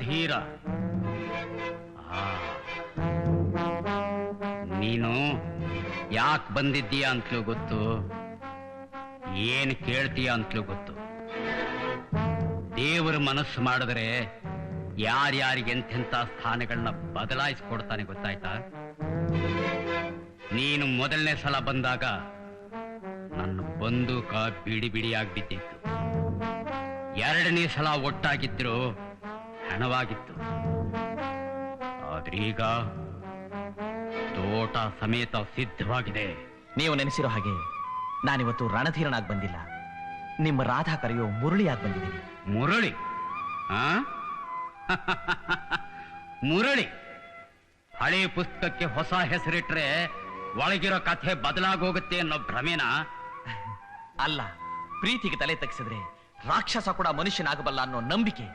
ರಣಧೀರ. ನೀನು ಯಾಕೆ ಬಂದಿದ್ದೀಯ ಅಂತಲೂ ಗೊತ್ತು, ಏನು ಕೇಳ್ತೀಯ ಅಂತಲೂ ಗೊತ್ತು. ದೇವರ ಮನಸ್ಸು ಮಾಡಿದ್ರೆ ಯಾರ್ಯಾರಿಗೆ ಎಂತೆಂಥ ಸ್ಥಾನಗಳನ್ನ ಬದಲಾಯಿಸ್ಕೊಡ್ತಾನೆ ಗೊತ್ತಾಯ್ತಾ? ನೀನು ಮೊದಲನೇ ಸಲ ಬಂದಾಗ ನನ್ನ ಬಂದೂಕ ಬಿಡಿ ಬಿಡಿಯಾಗಿ ಬಿದ್ದಿತ್ತು. ಎರಡನೇ ಸಲ ಒಟ್ಟಾಗಿದ್ರು ಹಣವಾಗಿತ್ತು. ಆದ್ರೀಗ ತೋಟ ಸಮೇತ ಸಿದ್ಧವಾಗಿದೆ. ನೀವು ನೆನೆಸಿರೋ ಹಾಗೆ ನಾನಿವತ್ತು ರಣಧೀರನಾಗಿ ಬಂದಿಲ್ಲ, ನಿಮ್ಮ ರಾಧಾ ಕರೆಯೋ ಮುರಳಿಯಾಗಿ ಬಂದಿದ್ದೀನಿ. ಮುರಳಿ? ಮುರಳಿ ಹಳೆ ಪುಸ್ತಕಕ್ಕೆ ಹೊಸ ಹೆಸರಿಟ್ರೆ ಒಳಗಿರೋ ಕಥೆ ಬದಲಾಗೋಗುತ್ತೆ ಅನ್ನೋ ಭ್ರಮೆನಾ? ಅಲ್ಲ, ಪ್ರೀತಿಗೆ ತಲೆ ತಗ್ಸಿದ್ರೆ ರಾಕ್ಷಸ ಕೂಡ ಮನುಷ್ಯನಾಗಬಲ್ಲ ಅನ್ನೋ ನಂಬಿಕೆ.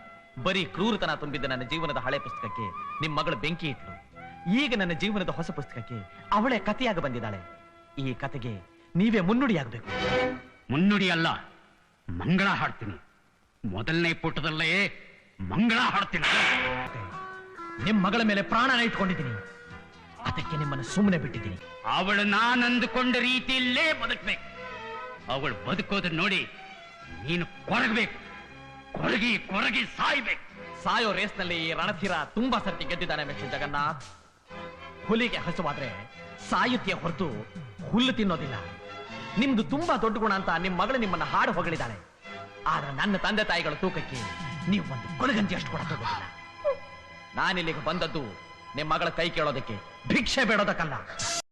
ಬರೀ ಕ್ರೂರತನ ತುಂಬಿದ್ದ ನನ್ನ ಜೀವನದ ಹಳೆ ಪುಸ್ತಕಕ್ಕೆ ನಿಮ್ಮ ಮಗಳು ಬೆಂಕಿ ಇಟ್ಲು. ಈಗ ನನ್ನ ಜೀವನದ ಹೊಸ ಪುಸ್ತಕಕ್ಕೆ ಅವಳೇ ಕಥೆಯಾಗ ಬಂದಿದ್ದಾಳೆ. ಈ ಕತೆಗೆ ನೀವೇ ಮುನ್ನುಡಿಯಾಗಬೇಕು. ಮುನ್ನುಡಿ ಅಲ್ಲ, ಮಂಗಳ ಹಾಡ್ತೀನಿ. ಮೊದಲನೇ ಪುಟದಲ್ಲೇ ಮಂಗಳ ಹಾಡ್ತೀನಿ. ನಿಮ್ಮ ಮಗಳ ಮೇಲೆ ಪ್ರಾಣನ ಇಟ್ಕೊಂಡಿದ್ದೀನಿ, ಅದಕ್ಕೆ ನಿಮ್ಮನ್ನು ಸುಮ್ಮನೆ ಬಿಟ್ಟಿದ್ದೀನಿ. ಅವಳು ನಾನು ಅಂದುಕೊಂಡ ರೀತಿಯಲ್ಲೇ ಬದುಕಬೇಕು. ಅವಳು ಬದುಕೋದನ್ನ ನೋಡಿ ನೀನು ಕೊರಗಬೇಕು, ಕೊರಗಿ ಕೊರಗಿ ಸಾಯ್ಬೇಕು. ಸಾಯೋ ರೇಸ್ನಲ್ಲಿ ಈ ರಣಧೀರ ತುಂಬಾ ಸರ್ತಿ ಗೆದ್ದಿದ್ದಾನೆ ಮಿಸ್ಟರ್ ಜಗನ್ನಾಥ್. ಹುಲಿಗೆ ಹಸುವಾದ್ರೆ ಸಾಯುತ್ಯ ಹೊರತು ಹುಲ್ಲು ತಿನ್ನೋದಿಲ್ಲ. ನಿಮ್ದು ತುಂಬಾ ದೊಡ್ಡ ಗುಣ ಅಂತ ನಿಮ್ಮ ಮಗಳು ನಿಮ್ಮನ್ನ ಹಾಡು ಹೊಗಳಿದ್ದಾಳೆ. ಆದ್ರೆ ನನ್ನ ತಂದೆ ತಾಯಿಗಳ ತೂಕಕ್ಕೆ ನೀವು ಒಂದು ಕೊಳಗಂಜಿ ಅಷ್ಟು ಕೂಡ ತಗೋದಿಲ್ಲ. ನಾನಿಲ್ಲಿಗೆ ಬಂದದ್ದು ನಿಮ್ಮ ಮಗಳ ಕೈ ಕೇಳೋದಕ್ಕೆ, ಭಿಕ್ಷೆ ಬೇಡೋದಕ್ಕಲ್ಲ.